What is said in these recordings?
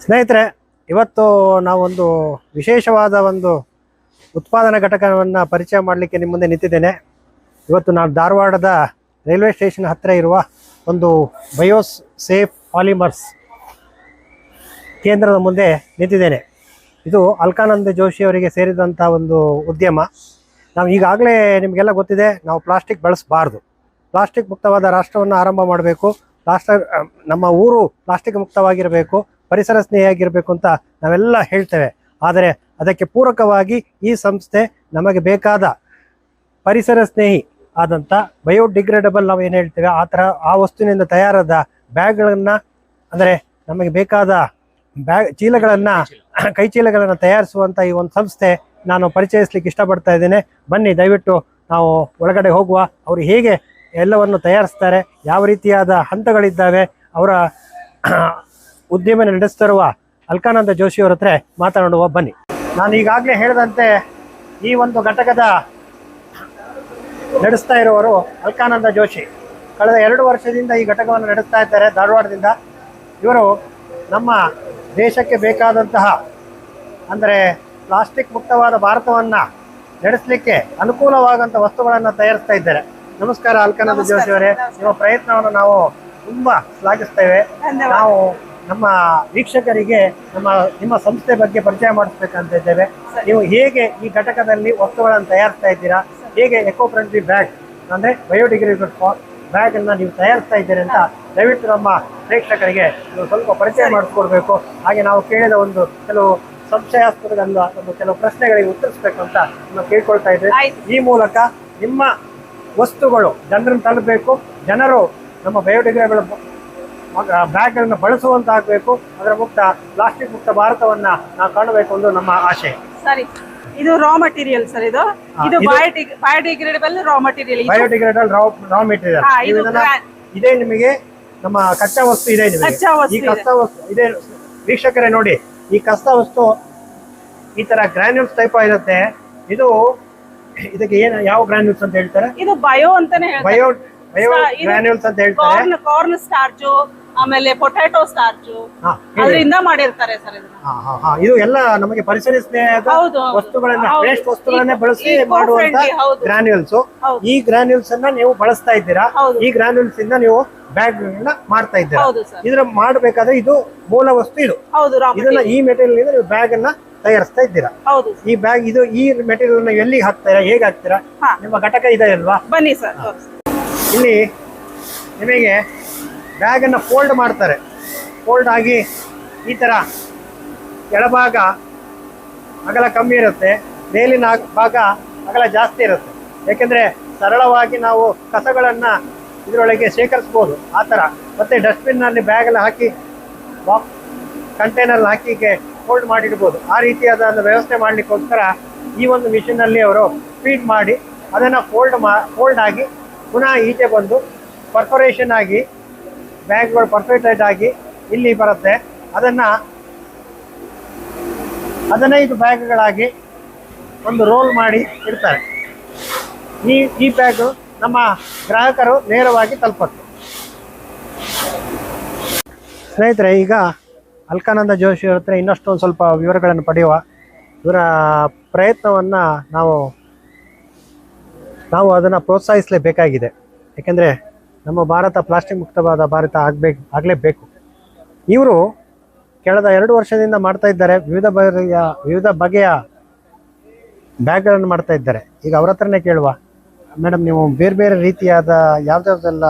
ಸ್ನೇಹಿತರೆ, ಇವತ್ತು ನಾವೊಂದು ವಿಶೇಷವಾದ ಒಂದು ಉತ್ಪಾದನಾ ಘಟಕವನ್ನು ಪರಿಚಯ ಮಾಡಲಿಕ್ಕೆ ನಿಮ್ಮ ಮುಂದೆ ನಿಂತಿದ್ದೇನೆ. ಇವತ್ತು ನಾನು ಧಾರವಾಡದ ರೈಲ್ವೆ ಸ್ಟೇಷನ್ ಹತ್ತಿರ ಇರುವ ಒಂದು ಬಯೋಸ್ ಸೇಫ್ ಪಾಲಿಮರ್ಸ್ ಕೇಂದ್ರದ ಮುಂದೆ ನಿಂತಿದ್ದೇನೆ. ಇದು ಅಲ್ಕಾನಂದ ಜೋಶಿ ಅವರಿಗೆ ಸೇರಿದಂಥ ಒಂದು ಉದ್ಯಮ. ನಾವು ಈಗಾಗಲೇ ನಿಮಗೆಲ್ಲ ಗೊತ್ತಿದೆ, ನಾವು ಪ್ಲಾಸ್ಟಿಕ್ ಬಳಸಬಾರ್ದು, ಪ್ಲಾಸ್ಟಿಕ್ ಮುಕ್ತವಾದ ರಾಷ್ಟ್ರವನ್ನು ಆರಂಭ ಮಾಡಬೇಕು, ನಮ್ಮ ಊರು ಪ್ಲಾಸ್ಟಿಕ್ ಮುಕ್ತವಾಗಿರಬೇಕು, ಪರಿಸರ ಸ್ನೇಹಿಯಾಗಿರಬೇಕು ಅಂತ ನಾವೆಲ್ಲ ಹೇಳ್ತೇವೆ. ಆದರೆ ಅದಕ್ಕೆ ಪೂರಕವಾಗಿ ಈ ಸಂಸ್ಥೆ ನಮಗೆ ಬೇಕಾದ ಪರಿಸರ ಸ್ನೇಹಿ ಆದಂಥ ಬಯೋಡಿಗ್ರೇಡಬಲ್ ನಾವು ಏನು ಹೇಳ್ತೇವೆ ಆ ವಸ್ತುವಿನಿಂದ ತಯಾರಾದ ಬ್ಯಾಗ್ಗಳನ್ನು, ಅಂದರೆ ನಮಗೆ ಬೇಕಾದ ಚೀಲಗಳನ್ನು, ಕೈ ಚೀಲಗಳನ್ನು ತಯಾರಿಸುವಂಥ ಈ ಒಂದು ಸಂಸ್ಥೆ ನಾನು ಪರಿಚಯಿಸ್ಲಿಕ್ಕೆ ಇಷ್ಟಪಡ್ತಾ ಇದ್ದೇನೆ. ಬನ್ನಿ, ದಯವಿಟ್ಟು ನಾವು ಒಳಗಡೆ ಹೋಗುವ. ಅವರು ಹೇಗೆ ಎಲ್ಲವನ್ನು ತಯಾರಿಸ್ತಾರೆ, ಯಾವ ರೀತಿಯಾದ ಹಂತಗಳಿದ್ದಾವೆ, ಅವರ ಉದ್ಯಮ ನಡೆಸ್ತಿರುವ ಅಲ್ಕಾನಂದ ಜೋಶಿಯವರ ಹತ್ರ ಮಾತನಾಡುವ. ಬನ್ನಿ. ನಾನು ಈಗಾಗಲೇ ಹೇಳಿದಂತೆ ಈ ಒಂದು ಘಟಕದ ನಡೆಸ್ತಾ ಇರುವವರು ಅಲ್ಕಾನಂದ ಜೋಶಿ. ಕಳೆದ 2 ವರ್ಷದಿಂದ ಈ ಘಟಕವನ್ನು ನಡೆಸ್ತಾ ಇದ್ದಾರೆ ಧಾರವಾಡದಿಂದ. ಇವರು ನಮ್ಮ ದೇಶಕ್ಕೆ ಬೇಕಾದಂತಹ, ಅಂದರೆ ಪ್ಲಾಸ್ಟಿಕ್ ಮುಕ್ತವಾದ ಭಾರತವನ್ನು ನಡೆಸಲಿಕ್ಕೆ ಅನುಕೂಲವಾದಂಥ ವಸ್ತುಗಳನ್ನು ತಯಾರಿಸ್ತಾ ಇದ್ದಾರೆ. ನಮಸ್ಕಾರ ಅಲ್ಕಾನಂದ ಜೋಶಿ ಅವರೇ, ನಿಮ್ಮ ಪ್ರಯತ್ನವನ್ನು ನಾವು ತುಂಬ ಶ್ಲಾಘಿಸ್ತೇವೆ. ನಾವು ನಮ್ಮ ವೀಕ್ಷಕರಿಗೆ ನಿಮ್ಮ ಸಂಸ್ಥೆ ಬಗ್ಗೆ ಪರಿಚಯ ಮಾಡಿಸ್ಬೇಕಂತ ಇದ್ದೇವೆ. ನೀವು ಹೇಗೆ ಈ ಘಟಕದಲ್ಲಿ ವಸ್ತುಗಳನ್ನು ತಯಾರಿಸ್ತಾ ಇದ್ದೀರಾ, ಹೇಗೆ ಎಕೋ ಫ್ರೆಂಡ್ಲಿ ಬ್ಯಾಗ್, ಅಂದರೆ ಬಯೋಡಿಗ್ರೇಡಬಲ್ ಬ್ಯಾಗ್ ಅನ್ನು ನೀವು ತಯಾರಿಸ್ತಾ ಇದ್ದೀರಿ ಅಂತ ದಯವಿಟ್ಟು ನಮ್ಮ ಪ್ರೇಕ್ಷಕರಿಗೆ ನೀವು ಸ್ವಲ್ಪ ಪರಿಚಯ ಮಾಡಿಸ್ಕೊಡ್ಬೇಕು. ಹಾಗೆ ನಾವು ಕೇಳಿದ ಕೆಲವು ಸಂಶಯಾಸ್ಪದಗಳ ಕೆಲವು ಪ್ರಶ್ನೆಗಳಿಗೆ ಉತ್ತರಿಸಬೇಕು ಅಂತ ನಾವು ಕೇಳ್ಕೊಳ್ತಾ ಇದ್ದೇವೆ. ಈ ಮೂಲಕ ನಿಮ್ಮ ವಸ್ತುಗಳು ಜನರನ್ನು ತಲುಪಬೇಕು, ಜನರು ನಮ್ಮ ಬಯೋಡಿಗ್ರೇಡಬಲ್ ಬ್ಯಾಗ್ಗಳನ್ನು ಬಳಸುವಂತಾಗಬೇಕು, ಅದರ ಪ್ಲಾಸ್ಟಿಕ್ ಮುಕ್ತ ಭಾರತವನ್ನು ನಾವು ಕಾಣಬೇಕು ಎಂದು ನಮ್ಮ ಆಶೆ. ಸರಿ, ಇದು ರಾ ಮಟೀರಿಯಲ್ ಸರ್. ಇದು biodegradable raw material. Biodegradable raw material ಇದೇ ನಿಮಗೆ ನಮ್ಮ ಕಚ್ಚಾ ವಸ್ತು ಇದೆ. ಈ ಕಚ್ಚಾ ವಸ್ತು ಇದೆ ವೀಕ್ಷಕರೇ, ನೋಡಿ, ಈ ಕಚ್ಚಾ ವಸ್ತು ಈ ತರ ಗ್ರಾನ್ಯೂಲ್ಸ್ ಟೈಪ್ ಇರುತ್ತೆ. ಇದಕ್ಕೆ ಯಾವ ಗ್ರಾನ್ಯೂಲ್ಸ್ ಅಂತ ಹೇಳ್ತಾರೆ? ಇದು ಬಯೋ ಅಂತಾನೆ ಹೇಳ್ತಾರೆ. ಬಯೋ ಗ್ರಾನ್ಯೂಲ್ಸ್ ಅಂತ ಹೇಳ್ತಾರೆ. ಕಾರ್ನ್ ಸ್ಟಾರ್ಚ್, ಆಮೇಲೆ ಪೊಟ್ಯಾಟೋ ಸ್ಟಾರ್ಚ್, ಅದರಿಂದ ಮಾಡಿರ್ತಾರೆ ಸರ್. ಇದು ಎಲ್ಲ ನಮಗೆ ಪರಿಸರ ಸ್ನೇಹದ ವಸ್ತುಗಳನ್ನ, ವೇಸ್ಟ್ ವಸ್ತುಗಳನ್ನೇ ಬಳಸಿ ಮಾಡುವಂತ ಗ್ರಾನ್ಯೂಲ್ಸ್. ಈ ಗ್ರಾನ್ಯೂಲ್ಸ್ ಅನ್ನ ನೀವು ಬಳಸ್ತಾ ಇದ್ದೀರಾ. ಈ ಗ್ರಾನ್ಯೂಲ್ಸ್ ಇಂದ ನೀವು ಬ್ಯಾಗ್ ಗಳನ್ನ ಮಾಡ್ತಾ ಇದ್ದೀರಾ. ಇದ್ರ ಮಾಡಬೇಕಾದ್ರೆ ಇದು ಮೂಲ ವಸ್ತು. ಇದನ್ನ ಈ ಮೆಟೀರಿಯಲ್ ಇಂದ ನೀವು ಬ್ಯಾಗ್ ಅನ್ನ ತಯಾರಿಸ್ತಾ ಇದ್ದೀರಾ. ಈ ಬ್ಯಾಗ್ ಈ ಮೆಟೀರಿಯಲ್ ನ ಎಲ್ಲಿ ಹಾಕ್ತೀರಾ, ಹೇಗೆ ಹಾಕ್ತೀರಾ? ನಿಮ್ಮ ಘಟಕ ಇದೆ ಅಲ್ವಾ? ಬನ್ನಿ ಸರ್. ಇಲ್ಲಿ ನಿಮಗೆ ಬ್ಯಾಗ್ ಅನ್ನ ಫೋಲ್ಡ್ ಮಾಡ್ತಾರೆ. ಫೋಲ್ಡ್ ಆಗಿ ಈ ತರ ಕೆಳಭಾಗ ಅಗಲ ಕಮ್ಮಿ ಇರುತ್ತೆ, ಮೇಲಿನ ಭಾಗ ಅಗಲ ಜಾಸ್ತಿ ಇರುತ್ತೆ. ಯಾಕೆಂದ್ರೆ ಸರಳವಾಗಿ ನಾವು ಕಸಗಳನ್ನ ಇದರೊಳಗೆ ಶೇಖರಿಸ್ಬೋದು ಆ ತರ. ಮತ್ತೆ ಡಸ್ಟ್ಬಿನ್ ನಲ್ಲಿ ಬ್ಯಾಗ್ ಎಲ್ಲ ಹಾಕಿ ಕಂಟೈನರ್ ಹಾಕಿ ಫೋಲ್ಡ್ ಮಾಡಿಡ್ಬೋದು. ಆ ರೀತಿಯಾದ ವ್ಯವಸ್ಥೆ ಮಾಡ್ಲಿಕ್ಕೋಸ್ಕರ ಈ ಒಂದು ಮಿಷಿನ್ ಅಲ್ಲಿ ಅವರು ಫೀಡ್ ಮಾಡಿ ಅದನ್ನ ಫೋಲ್ಡ್ ಆಗಿ ಪುನಃ ಈಚೆ ಬಂದು ಪರ್ಫೊರೇಷನ್ ಆಗಿ ಬ್ಯಾಗ್ಗಳು ಪರ್ಫೆಕ್ಟ್ ಆಗಿ ಇಲ್ಲಿ ಬರುತ್ತೆ. ಅದನ್ನ 15 ಬ್ಯಾಗ್ಗಳಾಗಿ ಒಂದು ರೋಲ್ ಮಾಡಿ ಇಡ್ತಾರೆ. ಈ ಬ್ಯಾಗ್ ನಮ್ಮ ಗ್ರಾಹಕರು ನೇರವಾಗಿ ತಲುಪುತ್ತೆ. ಸ್ನೇಹಿತರೆ, ಈಗ ಅಲ್ಕಾನಂದ ಜೋಶಿ ಅವ್ರ ಹತ್ರ ಇನ್ನಷ್ಟು ಸ್ವಲ್ಪ ವಿವರಗಳನ್ನು ಪಡೆಯುವ. ಇವರ ಪ್ರಯತ್ನವನ್ನು ನಾವು ಅದನ್ನು ಪ್ರೋತ್ಸಾಹಿಸಲೇಬೇಕಾಗಿದೆ. ಯಾಕೆಂದರೆ ನಮ್ಮ ಭಾರತ ಪ್ಲಾಸ್ಟಿಕ್ ಮುಕ್ತವಾದ ಭಾರತ ಆಗಲೇಬೇಕು. ಇವರು ಕಳೆದ 2 ವರ್ಷದಿಂದ ಮಾಡ್ತಾ ಇದ್ದಾರೆ. ವಿವಿಧ ಬಗೆಯ ಬ್ಯಾಗ್ಗಳನ್ನು ಮಾಡ್ತಾ ಇದ್ದಾರೆ. ಈಗ ಅವ್ರ ಹತ್ರನೇ ಕೇಳುವ. ಮೇಡಮ್, ನೀವು ಬೇರೆ ಬೇರೆ ರೀತಿಯಾದ ಯಾವ್ದಾವ್ದೆಲ್ಲ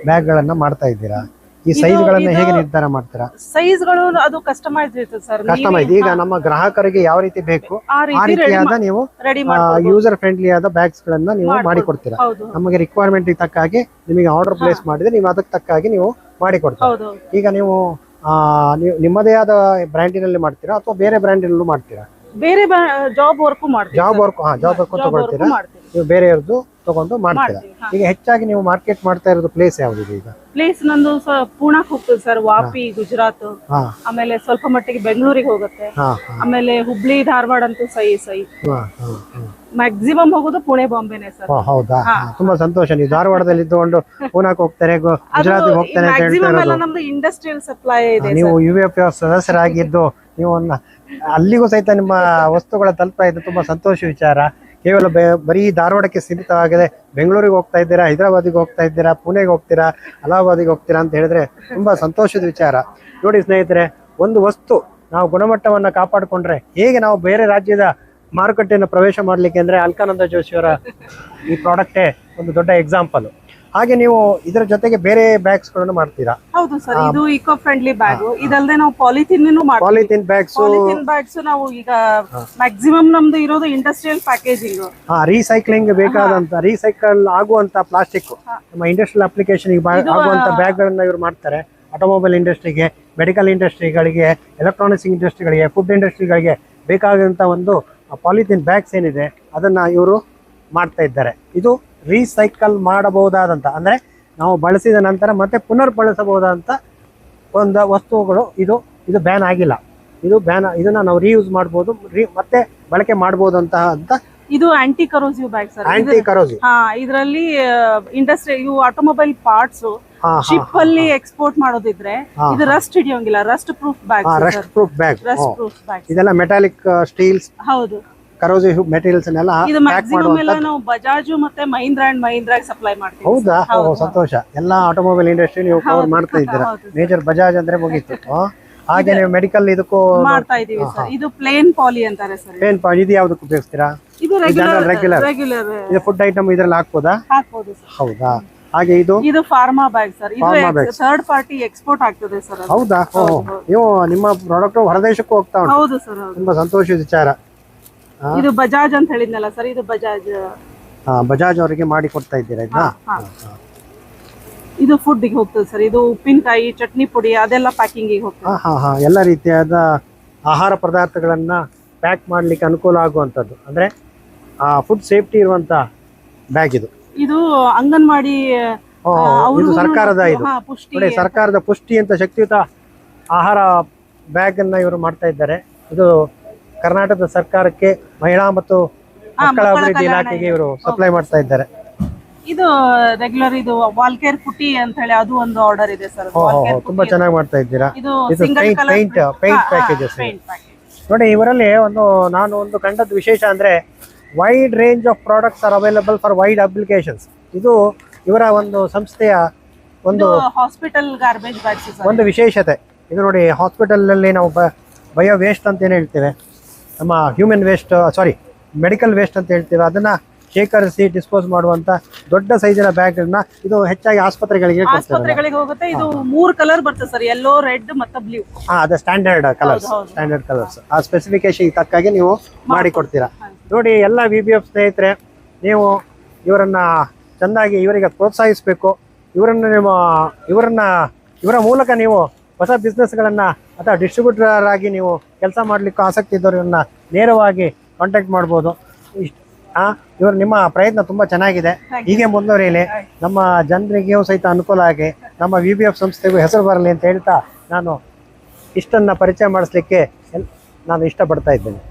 ಬ್ಯಾಗ್ಗಳನ್ನು ಮಾಡ್ತಾ ಇದ್ದೀರಾ? ಈ ಸೈಜ್ಗಳನ್ನು ಹೇಗೆ ನಿರ್ಧಾರ ಮಾಡ್ತೀರಾ? ಸೈಜ್ಗಳು ಅದು ಕಸ್ಟಮೈಸ್ ಇರ್ತದೆ ಸರ್. ಕಸ್ಟಮೈಸ್ ಈಗ ನಮ್ಮ ಗ್ರಾಹಕರಿಗೆ ಯಾವ ರೀತಿ ಬೇಕು ಆ ರೀತಿಯಾದ ನೀವು ಯೂಸರ್ ಫ್ರೆಂಡ್ಲಿ ಆದ ಬ್ಯಾಗ್ಸ್ ಗಳನ್ನ ನೀವು ಮಾಡಿಕೊಡ್ತೀರಾ. ನಮಗೆ ರಿಕ್ವೈರ್ಮೆಂಟ್ ತಕ್ಕ ಹಾಗೆ ನಿಮಗೆ ಆರ್ಡರ್ ಪ್ಲೇಸ್ ಮಾಡಿದ್ರೆ ನೀವು ಅದಕ್ಕೆ ತಕ್ಕ ಹಾಗೆ ನೀವು ಮಾಡಿಕೊಡ್ತೀರಾ. ಈಗ ನೀವು ನಿಮ್ಮದೇ ಆದ ಬ್ರ್ಯಾಂಡಿನಲ್ಲಿ ಮಾಡ್ತೀರಾ ಅಥವಾ ಬೇರೆ ಬ್ರ್ಯಾಂಡಿನಲ್ಲೂ ಮಾಡ್ತೀರಾ? ಬೇರೆ ಜಾಬ್ ವರ್ಕ್ ತಗೊಳ್ತೀರಾ, ನೀವು ಬೇರೆಯವ್ರದ್ದು ತಗೊಂಡು ಮಾಡ್ತೀರಾ. ಈಗ ಹೆಚ್ಚಾಗಿ ನೀವು ಮಾರ್ಕೆಟ್ ಮಾಡ್ತಾ ಇರೋದು ಪ್ಲೇಸ್ ಯಾವ್ದಿದೆ? ಈಗ ಪ್ಲೇಸ್ ನಂದು ಪೂನಾಕ್ ಹೋಗ್ತದೆ ಸರ್, ವಾಪಿ ಗುಜರಾತ್, ಆಮೇಲೆ ಸ್ವಲ್ಪ ಮಟ್ಟಿಗೆ ಬೆಂಗಳೂರಿಗೆ ಹೋಗುತ್ತೆ, ಆಮೇಲೆ ಹುಬ್ಳಿ ಧಾರವಾಡ ಅಂತೂ ಸೈ ಮ್ಯಾಕ್ಸಿಮಮ್ ಹೋಗೋದು ಪುಣೆ ಬಾಂಬೆನೆ ಸರ್. ಹೌದಾ ತುಂಬಾ ಸಂತೋಷ. ನೀವು ಧಾರವಾಡದಲ್ಲಿ ಇದ್ದುಕೊಂಡು ಪೂನಾಕ್ ಹೋಗ್ತಾರೆ, ಗುಜರಾತ್ ಹೋಗ್ತಾರೆ ಅಂತ ಹೇಳ್ತಾ ಮ್ಯಾಕ್ಸಿಮಮ್ ಎಲ್ಲ ಇರೋದು. ನಮ್ದು ಇಂಡಸ್ಟ್ರಿಯಲ್ ಸಪ್ಲೈ ಇದೆ. ನೀವು UAP ಸದಸ್ಯರಾಗಿದ್ದು ನೀವು ಅಲ್ಲಿಗೂ ಸಹಿತ ನಿಮ್ಮ ವಸ್ತುಗಳ ತಲುಪ್ತಾ ಇದ್ದು ತುಂಬಾ ಸಂತೋಷ ವಿಚಾರ. ಕೇವಲ ಬರೀ ಧಾರವಾಡಕ್ಕೆ ಸೀಮಿತವಾಗಿದೆ, ಬೆಂಗಳೂರಿಗೆ ಹೋಗ್ತಾ ಇದ್ದೀರಾ, ಹೈದರಾಬಾದಿಗೆ ಹೋಗ್ತಾ ಇದ್ದೀರಾ, ಪುಣೆಗೆ ಹೋಗ್ತೀರಾ, ಅಲಹಾಬಾದಿಗೆ ಹೋಗ್ತೀರಾ ಅಂತ ಹೇಳಿದ್ರೆ ತುಂಬಾ ಸಂತೋಷದ ವಿಚಾರ. ನೋಡಿ ಸ್ನೇಹಿತರೆ, ಒಂದು ವಸ್ತು ನಾವು ಗುಣಮಟ್ಟವನ್ನ ಕಾಪಾಡಿಕೊಂಡ್ರೆ ಹೇಗೆ ನಾವು ಬೇರೆ ರಾಜ್ಯದ ಮಾರುಕಟ್ಟೆಯನ್ನು ಪ್ರವೇಶ ಮಾಡ್ಲಿಕ್ಕೆ ಅಂದ್ರೆ ಅಲ್ಕಾನಂದ ಜೋಶಿಯವರ ಈ ಪ್ರಾಡಕ್ಟೇ ಒಂದು ದೊಡ್ಡ ಎಕ್ಸಾಂಪಲ್. ಹಾಗೆ ನೀವು ಇದರ ಜೊತೆಗೆ ಬೇರೆ ಬ್ಯಾಗ್ಸ್ ಗಳನ್ನು ಮಾಡ್ತೀರಾ? ಹೌದು ಸರ್, ಇದು ಇಕೋ ಫ್ರೆಂಡ್ಲಿ ಬ್ಯಾಗ್. ಇದಲ್ಲದೆ ನಾವು ಪಾಲಿಥಿನ್ ಪಾಲಿಥಿನ್ ಬ್ಯಾಗ್ಸ್ ನಾವು ಈಗ ಮ್ಯಾಕ್ಸಿಮಮ್ ನಮ್ದು ಇರೋದು ಇಂಡಸ್ಟ್ರಿಯಲ್ ಪ್ಯಾಕೇಜಿಂಗ್. ರೀಸೈಕ್ಲಿಂಗ್ ಬೇಕಾದಂತ ರೀಸೈಕಲ್ ಆಗುವಂತ ಪ್ಲಾಸ್ಟಿಕ್ ನಮ್ಮ ಇಂಡಸ್ಟ್ರಿಯಲ್ ಅಪ್ಲಿಕೇಶನ್ ಆಗುವಂತ ಬ್ಯಾಗ್ ಗಳನ್ನ ಇವರು ಮಾಡ್ತಾರೆ. ಆಟೋಮೊಬೈಲ್ ಇಂಡಸ್ಟ್ರಿಗೆ, ಮೆಡಿಕಲ್ ಇಂಡಸ್ಟ್ರಿಗಳಿಗೆ, ಎಲೆಕ್ಟ್ರಾನಿಕ್ಸ್ ಇಂಡಸ್ಟ್ರಿಗಳಿಗೆ, ಫುಡ್ ಇಂಡಸ್ಟ್ರಿಗಳಿಗೆ ಬೇಕಾದಂತ ಒಂದು ಪಾಲಿಥಿನ್ ಬ್ಯಾಗ್ಸ್ ಏನಿದೆ ಅದನ್ನ ಇವರು ಮಾಡ್ತಾ ಇದ್ದಾರೆ. ಇದು ರೀಸೈಕಲ್ ಮಾಡಬಹುದಾದಂತ ಅಂದ್ರೆ ನಾವು ಬಳಸಿದ ನಂತರ ಮತ್ತೆ ಪುನರ್ ಬಳಸಬಹುದಾದಂತ ಒಂದು ವಸ್ತುಗಳು. ಇದು ಬ್ಯಾನ್ ಆಗಿಲ್ಲ, ಇದನ್ನ ನಾವು ರೀಯೂಸ್ ಮಾಡಬಹುದು, ಮತ್ತೆ ಬಳಕೆ ಮಾಡಬಹುದು ಅಂತ. ಇದು anti corrosive bag sir. Anti corrosive. ಇದರಲ್ಲಿ ಇಂಡಸ್ಟ್ರಿ ಇವು ಆಟೋಮೊಬೈಲ್ ಪಾರ್ಟ್ಸ್ ಶಿಪ್ ಅಲ್ಲಿ ಎಕ್ಸ್ಪೋರ್ಟ್ ಮಾಡೋದಿದ್ರೆ ಇದು ರಸ್ಟ್ ಹಿಡಿಯೋಂಗಿಲ್ಲ. Rust proof bag. Rust proof bag. Rust proof bag. ಇದೆಲ್ಲ ಮೆಟಾಲಿಕ್ ಸ್ಟೀಲ್ಸ್. ಹೌದು. ಕರೋಸಿವ್ ಮೆಟೀರಿಯಲ್ಸ್ ಅನ್ನೆಲ್ಲ ಇದು ಮ್ಯಾಕ್ಸಿಮಮ್ ಎಲ್ಲ ನಾವು ಬಜಾಜ್ ಮತ್ತೆ ಮಹೀಂದ್ರಾ ಅಂಡ್ ಮಹೀಂದ್ರಾ ಸಪ್ಲೈ ಮಾಡ್ತೀವಿ. ಹೌದಾ? ಸಂತೋಷ. ಎಲ್ಲ ಆಟೋಮೊಬೈಲ್ ಇಂಡಸ್ಟ್ರಿ ನೀವು ಕವರ್ ಮಾಡ್ತಾ ಇದ್ದೀರಾ. ಮೇಜರ್ ಬಜಾಜ್ ಅಂದ್ರೆ ಮುಗೀತು. ಹಾಗೆ ನೀವು ಮೆಡಿಕಲ್ ಇದಕ್ಕೂ ಮಾಡ್ತಾ ಇದೀವಿ ಸರ್. ಇದು ಪ್ಲೇನ್ ಪಾಲಿ ಅಂತಾರೆ ಸರ್. ಪ್ಲೇನ್ ಪಾಲಿ. ಇದು ಯಾವ್ದಕ್ಕೆ ಉಪಯೋಗಿಸ್ತೀರಾ? ಇದು ರೆಗ್ಯುಲರ್. ಇದು ಫುಡ್ ಐಟಮ್ ಇದ್ರಲ್ಲಿ ಹಾಕ್ಬೋದಾ? ಹಾಕ್ಬೋದು ಸರ್. ಹೌದಾ? ಹಾಗೆ ಇದು ಫಾರ್ಮಾ ಬ್ಯಾಗ್ ಸರ್. ಇದು ಥರ್ಡ್ ಪಾರ್ಟಿ ಎಕ್ಸ್ಪೋರ್ಟ್ ಆಗ್ತದೆ ಸರ್. ಹೌದಾ? ನೀವು ನಿಮ್ಮ ಪ್ರಾಡಕ್ಟ್ ಹೊರದೇಶಕ್ಕೂ ಹೋಗ್ತಾ ಉಂಟು. ಹೌದು ಸರ್. ತುಂಬಾ ಸಂತೋಷದ ವಿಚಾರ. ಇದು ಬಜಾಜ್ ಅಂತ ಹೇಳಿದ್ನಲ್ಲ ಸರ್, ಇದು ಬಜಾಜ್. ಬಜಾಜ್ ಅವರಿಗೆ ಮಾಡಿ ಕೊಡ್ತಾ ಇದ್ದೀರಾ ಇದನ್ನ? ಇದು ಫುಡ್ ಗೆ ಹೋಗ್ತದೆ ಸರ್. ಇದು ಉಪ್ಪಿನಕಾಯಿ, ಚಟ್ನಿ ಪುಡಿ ಅದೆಲ್ಲ ಪ್ಯಾಕಿಂಗ್ ಗೆ ಹೋಗ್ತದೆ. ಎಲ್ಲ ರೀತಿಯಾದ ಆಹಾರ ಪದಾರ್ಥಗಳನ್ನ ಪ್ಯಾಕ್ ಮಾಡ್ಲಿಕ್ಕೆ ಅನುಕೂಲ ಆಗುವಂತದ್ದು, ಅಂದ್ರೆ ಫುಡ್ ಸೇಫ್ಟಿ ಇರುವಂತ ಬ್ಯಾಗ್ ಇದು. ಇದು ಅಂಗನವಾಡಿ ಇದು ಸರ್ಕಾರದ ನೋಡಿ, ಸರ್ಕಾರದ ಪುಷ್ಟಿ ಅಂತ ಶಕ್ತಿಯುತ ಆಹಾರ ಬ್ಯಾಗ್ ಅನ್ನ ಇವರು ಮಾಡ್ತಾ ಇದ್ದಾರೆ. ಇದು ಕರ್ನಾಟಕದ ಸರ್ಕಾರಕ್ಕೆ ಮಹಿಳಾ ಮತ್ತು ಮಕ್ಕಳ ಅಭಿವೃದ್ಧಿ ಇಲಾಖೆಗೆ ಇವರು ಸಪ್ಲೈ ಮಾಡ್ತಾ ಇದ್ದಾರೆ. ಇದು ರೆಗ್ಯುಲರ್. ಇದು ವಾಲ್ಕೇರ್ ಪುಟ್ಟಿ ಅಂತ ಹೇಳಿ ಅದು ಒಂದು ಆರ್ಡರ್ ಇದೆ ಸರ್. ತುಂಬಾ ಚೆನ್ನಾಗಿ ಮಾಡ್ತಾ ಇದ್ದೀರಾ. ಇದು ಪೇಂಟ್ ಪ್ಯಾಕೇಜಸ್. ನೋಡಿ, ಇವರಲ್ಲಿ ನಾನು ಒಂದು ಕಂಡದ್ದು ವಿಶೇಷ ಅಂದ್ರೆ wide range of products are available for wide applications. ಇದು ಇವರ ಒಂದು ಸಂಸ್ಥೆಯ ಒಂದು ಹಾಸ್ಪಿಟಲ್ ಗಾರ್ಬೇಜ್ ಬ್ಯಾಗ್ಸ್ ಒಂದು ವಿಶೇಷತೆ. ಇದು ನೋಡಿ, ಹಾಸ್ಪಿಟಲ್ ಅಲ್ಲಿ ನಾವು ಬಯೋ ವೇಸ್ಟ್ ಅಂತ ಏನ್ ಹೇಳ್ತೇವೆ, ನಮ್ಮ ಹ್ಯೂಮನ್ ವೇಸ್ಟ್, ಮೆಡಿಕಲ್ ವೇಸ್ಟ್ ಅಂತ ಹೇಳ್ತೇವೆ, ಅದನ್ನ ಶೇಖರಿಸಿ ಡಿಸ್ಪೋಸ್ ಮಾಡುವಂತ ದೊಡ್ಡ ಸೈಜಿನ ಬ್ಯಾಗ್ ಅನ್ನ ಇದು ಹೆಚ್ಚಾಗಿ ಆಸ್ಪತ್ರೆಗಳಿಗೆ ಹೋಗುತ್ತೆ. ಇದು 3 ಕಲರ್ ಬರ್ತದೆ ಸರ್, ಯೆಲ್ಲೋ, ರೆಡ್ ಮತ್ತೆ ಬ್ಲೂ. ಅದು ಸ್ಟ್ಯಾಂಡರ್ಡ್ ಕಲರ್ಸ್. ಆ ಸ್ಪೆಸಿಫಿಕೇಶನ್ ತಕ್ಕಾಗಿ ನೀವು ಮಾಡಿ ಕೊಡ್ತೀರಾ. ನೋಡಿ, ಎಲ್ಲ VBF ಸ್ನೇಹಿತರೆ, ನೀವು ಇವರನ್ನ ಚೆನ್ನಾಗಿ ಇವರಿಗೆ ಪ್ರೋತ್ಸಾಹಿಸಬೇಕು. ಇವರ ಮೂಲಕ ನೀವು ಹೊಸ ಬಿಸ್ನೆಸ್ಗಳನ್ನ ಅಥವಾ ಡಿಸ್ಟ್ರಿಬ್ಯೂಟರ್ ಆಗಿ ನೀವು ಕೆಲಸ ಮಾಡ್ಲಿಕ್ಕೆ ಆಸಕ್ತಿ ಇದ್ದವರನ್ನ ನೇರವಾಗಿ ಕಾಂಟ್ಯಾಕ್ಟ್ ಮಾಡ್ಬೋದು. ನಿಮ್ಮ ಪ್ರಯತ್ನ ತುಂಬಾ ಚೆನ್ನಾಗಿದೆ. ಹೀಗೆ ಮುಂದುವರಿಯಲಿ, ನಮ್ಮ ಜನರಿಗೂ ಸಹಿತ ಅನುಕೂಲ ಆಗಿ ನಮ್ಮ VBF ಸಂಸ್ಥೆಗೂ ಹೆಸರು ಬರಲಿ ಅಂತ ಹೇಳ್ತಾ ನಾನು ಇಷ್ಟನ್ನ ಪರಿಚಯ ಮಾಡಿಸ್ಲಿಕ್ಕೆ ನಾನು ಇಷ್ಟಪಡ್ತಾ ಇದ್ದೇನೆ.